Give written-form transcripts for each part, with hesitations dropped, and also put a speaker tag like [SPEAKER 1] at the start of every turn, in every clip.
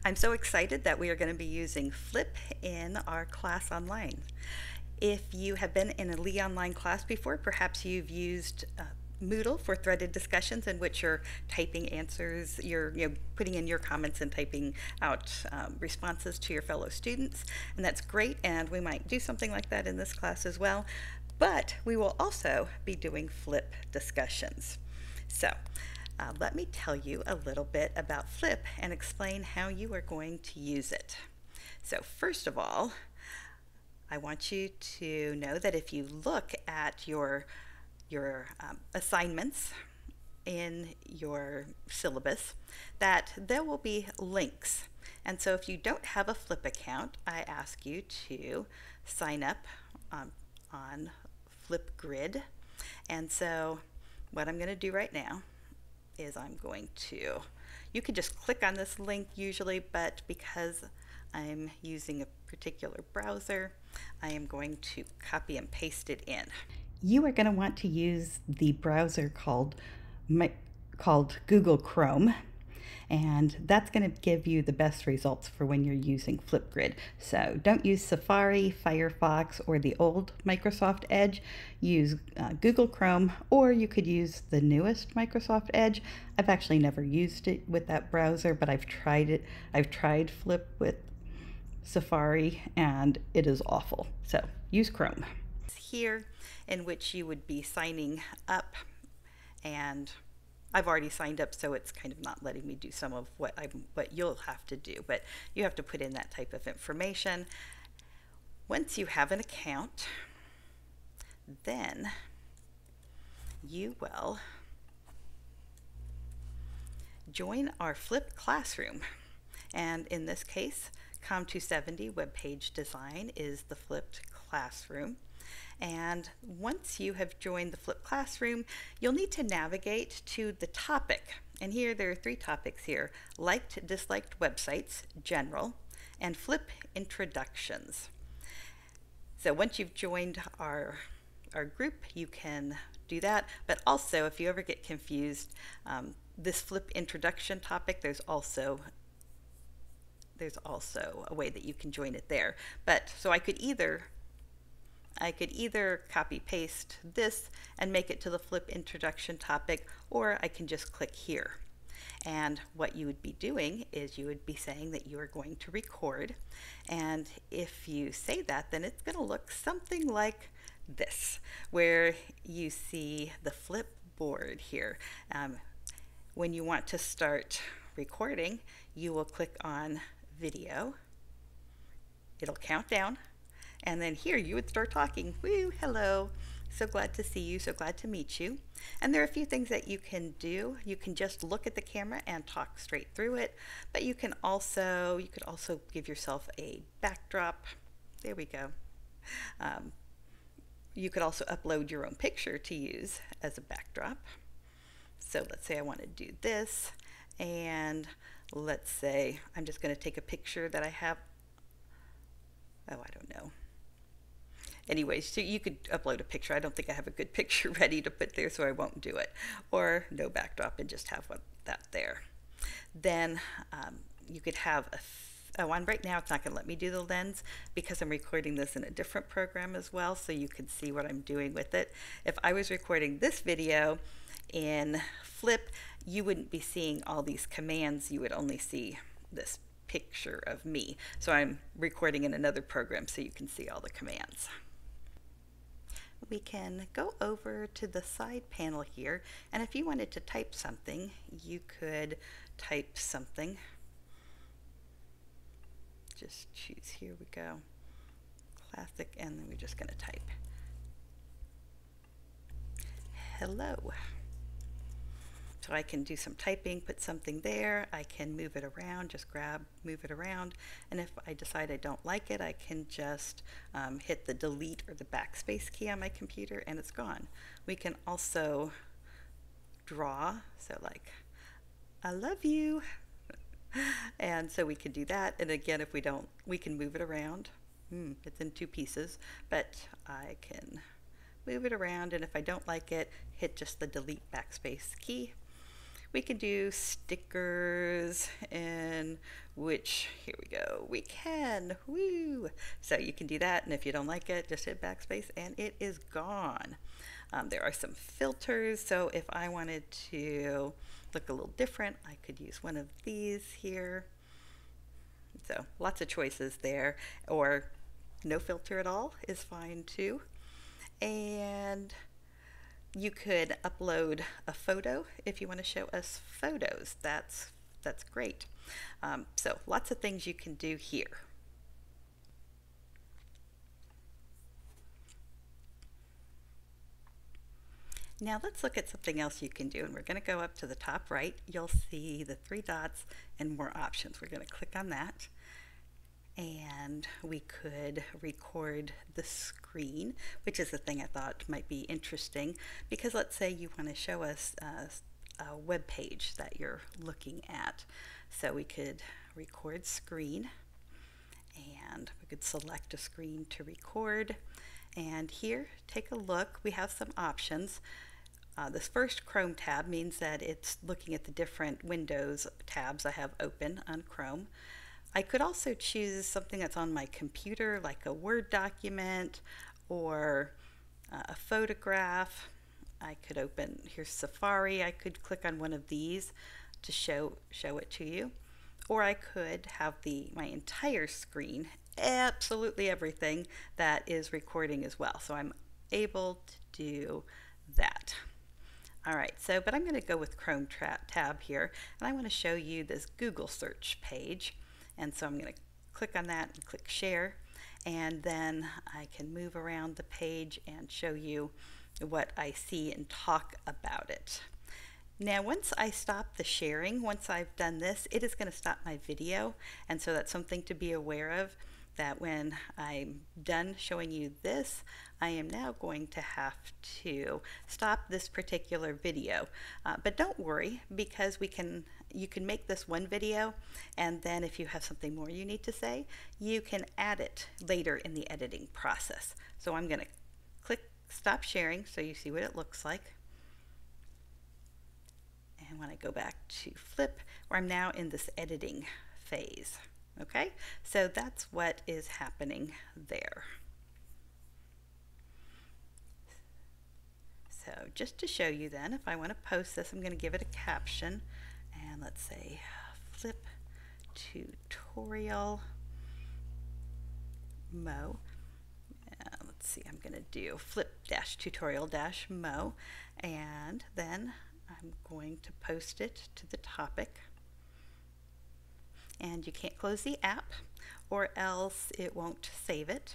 [SPEAKER 1] I'm so excited that we are going to be using Flip in our class online. If you have been in a Lee Online class before, perhaps you've used Moodle for threaded discussions in which you're typing answers, you're putting in your comments and typing out responses to your fellow students, and that's great, and we might do something like that in this class as well, but we will also be doing Flip discussions. So let me tell you a little bit about Flip and explain how you are going to use it. So first of all, I want you to know that if you look at your assignments in your syllabus, that there will be links. And so if you don't have a Flip account, I ask you to sign up on Flipgrid. And so what I'm going to do right now is you could just click on this link usually, but because I'm using a particular browser, I am going to copy and paste it in. You are going to want to use the browser called Google Chrome, and that's going to give you the best results for when you're using Flipgrid. So don't use Safari, Firefox, or the old Microsoft Edge. Use Google Chrome, or you could use the newest Microsoft Edge. I've actually never used it with that browser, but I've tried it. I've tried Flip with Safari, and it is awful. So use Chrome. Here, in which you would be signing up, and I've already signed up, so it's kind of not letting me do some of what you'll have to do, but you have to put in that type of information. Once you have an account, then you will join our Flip classroom. And in this case, Com 270 Web Page Design is the flipped classroom. And once you have joined the Flip classroom, you'll need to navigate to the topic. And here there are 3 topics here: liked, disliked websites, general, and Flip introductions. So once you've joined our group, you can do that. But also, if you ever get confused, this Flip introduction topic, there's also a way that you can join it there. But so I could either copy paste this and make it to the Flip introduction topic, or I can just click here. And what you would be doing is you would be saying that you are going to record. And if you say that, then it's going to look something like this, where you see the Flip board here. When you want to start recording, you will click on video. It'll count down. And then here you would start talking. Woo, hello. So glad to see you, so glad to meet you. And there are a few things that you can do. You can just look at the camera and talk straight through it, but you could also give yourself a backdrop. There we go. You could also upload your own picture to use as a backdrop. So let's say I want to do this, and let's say I'm just going to take a picture that I have. Oh, I don't know. Anyways, so you could upload a picture. I don't think I have a good picture ready to put there, so I won't do it. Or no backdrop and just have that there. Then you could have and right now it's not going to let me do the lens because I'm recording this in a different program as well, so you can see what I'm doing with it. If I was recording this video in Flip, you wouldn't be seeing all these commands. You would only see this picture of me. So I'm recording in another program so you can see all the commands. We can go over to the side panel here, and if you wanted to type something, you could type something. Just choose, here we go, classic, and then we're just going to type hello. So I can do some typing, put something there. I can move it around, just move it around. And if I decide I don't like it, I can just hit the delete or the backspace key on my computer and it's gone. We can also draw, so like, I love you. And so we can do that. And again, if we don't, we can move it around. It's in 2 pieces, but I can move it around. And if I don't like it, hit just the delete backspace key. We can do stickers, and which, here we go, we can, woo! So you can do that, and if you don't like it, just hit backspace and it is gone. There are some filters, so if I wanted to look a little different, I could use one of these here. So lots of choices there, or no filter at all is fine too. And you could upload a photo if you want to show us photos. That's great. So lots of things you can do here. Now let's look at something else you can do, and we're going to go up to the top right. You'll see the three dots and more options. We're going to click on that, and we could record the screen, which is the thing I thought might be interesting, because let's say you want to show us a web page that you're looking at. So we could record screen, and we could select a screen to record. And here, take a look. We have some options. This first Chrome tab means that it's looking at the different Windows tabs I have open on Chrome. I could also choose something that's on my computer, like a Word document or a photograph. I could open, here's Safari. I could click on one of these to show it to you. Or I could have my entire screen, absolutely everything that is recording as well. So I'm able to do that. All right, but I'm going to go with Chrome tab here, and I want to show you this Google search page. And so I'm going to click on that and click share, and then I can move around the page and show you what I see and talk about it. Now once I stop the sharing, once I've done this, it is going to stop my video, and so that's something to be aware of, that when I'm done showing you this, I am now going to have to stop this particular video. But don't worry, because you can make this one video, and then if you have something more you need to say, you can add it later in the editing process. So I'm going to click stop sharing so you see what it looks like. And when I go back to flip, where I'm now in this editing phase. Okay, so that's what is happening there. So just to show you then, if I want to post this, I'm going to give it a caption, and let's say flip tutorial mo. Let's see, I'm going to do flip tutorial mo, and then I'm going to post it to the topic. And you can't close the app, or else it won't save it.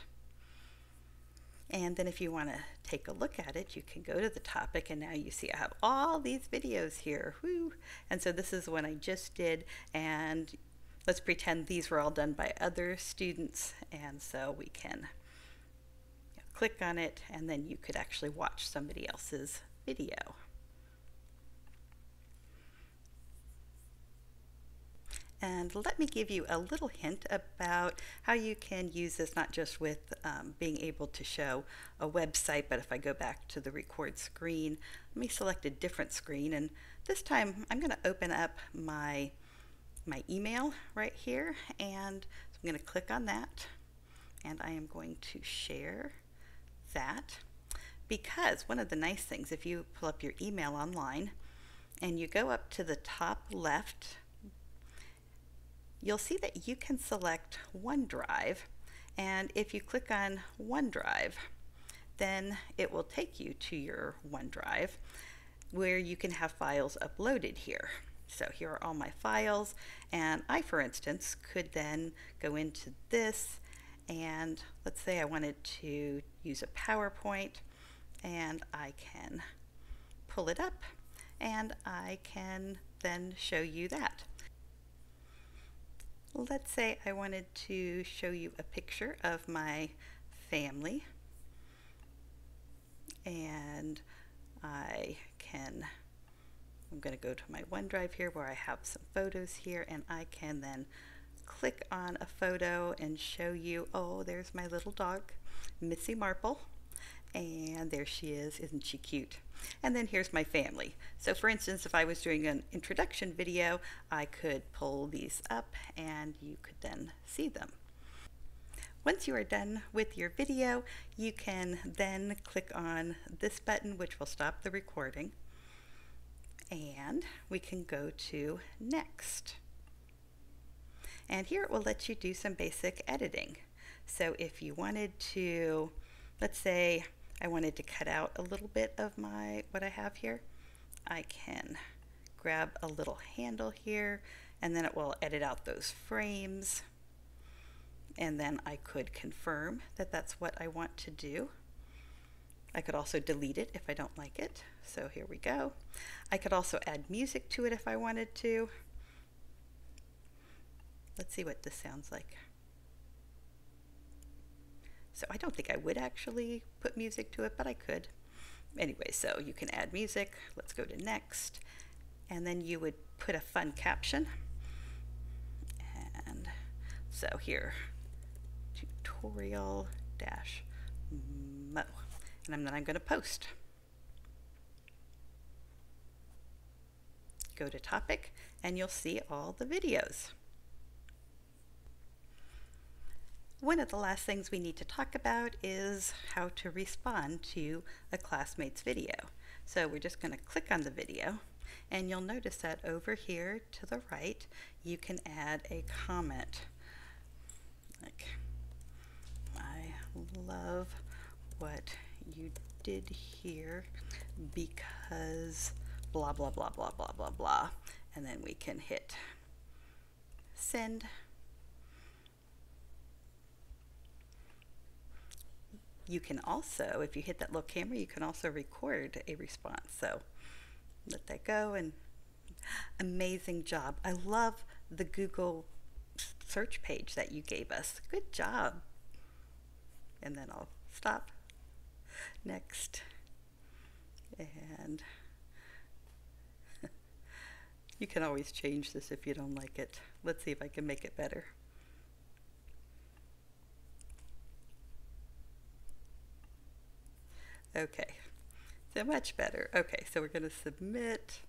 [SPEAKER 1] And then if you want to take a look at it, you can go to the topic, and now you see I have all these videos here. Woo! And so this is one I just did, and let's pretend these were all done by other students, and so we can click on it, and then you could actually watch somebody else's video. And let me give you a little hint about how you can use this, not just with being able to show a website, but if I go back to the record screen, let me select a different screen, and this time I'm going to open up my email right here, and so I'm going to click on that, and I am going to share that, because one of the nice things, if you pull up your email online and you go up to the top left, you'll see that you can select OneDrive, and if you click on OneDrive, then it will take you to your OneDrive where you can have files uploaded here. So here are all my files, and I, for instance, could then go into this, and let's say I wanted to use a PowerPoint, and I can pull it up, and I can then show you that. Let's say I wanted to show you a picture of my family, and I'm going to go to my OneDrive here where I have some photos here, and I can then click on a photo and show you, oh, there's my little dog, Missy Marple, And there she is. Isn't she cute? And then here's my family. So for instance, if I was doing an introduction video, I could pull these up and you could then see them. Once you are done with your video, you can then click on this button, which will stop the recording, and we can go to Next. And here it will let you do some basic editing. So if you wanted to, let's say I wanted to cut out a little bit of what I have here, I can grab a little handle here and then it will edit out those frames. And then I could confirm that that's what I want to do. I could also delete it if I don't like it. So here we go. I could also add music to it if I wanted to. Let's see what this sounds like. So I don't think I would actually put music to it, but I could. Anyway, so you can add music. Let's go to Next. And then you would put a fun caption. And so here, tutorial-mo. And then I'm going to post. Go to topic and you'll see all the videos. One of the last things we need to talk about is how to respond to a classmate's video. So we're just going to click on the video and you'll notice that over here to the right you can add a comment. Like, I love what you did here because blah blah blah blah blah blah blah, and then we can hit send. You can also, if you hit that little camera, you can also record a response. So let that go, and amazing job. I love the Google search page that you gave us. Good job. And then I'll stop. Next. And you can always change this if you don't like it. Let's see if I can make it better. Okay, so much better. Okay, so we're going to submit.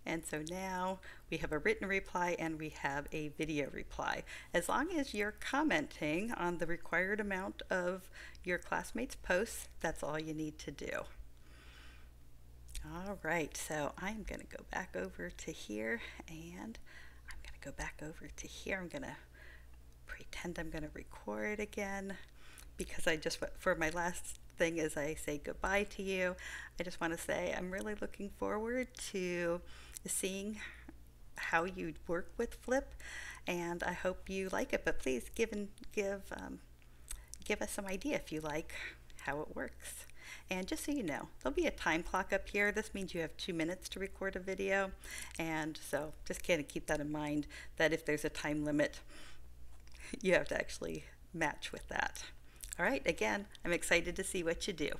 [SPEAKER 1] And so now we have a written reply and we have a video reply. As long as you're commenting on the required amount of your classmates' posts, that's all you need to do. All right, so I'm going to go back over to here and I'm going to go back over to here. I'm going to pretend I'm going to record again, because I just, for my last thing as I say goodbye to you, I just want to say I'm really looking forward to seeing how you work with Flip, and I hope you like it. But please give us some idea if you like how it works. And just so you know, there'll be a time clock up here. This means you have 2 minutes to record a video, and so just kind of keep that in mind, that if there's a time limit, you have to actually match with that. All right, again, I'm excited to see what you do.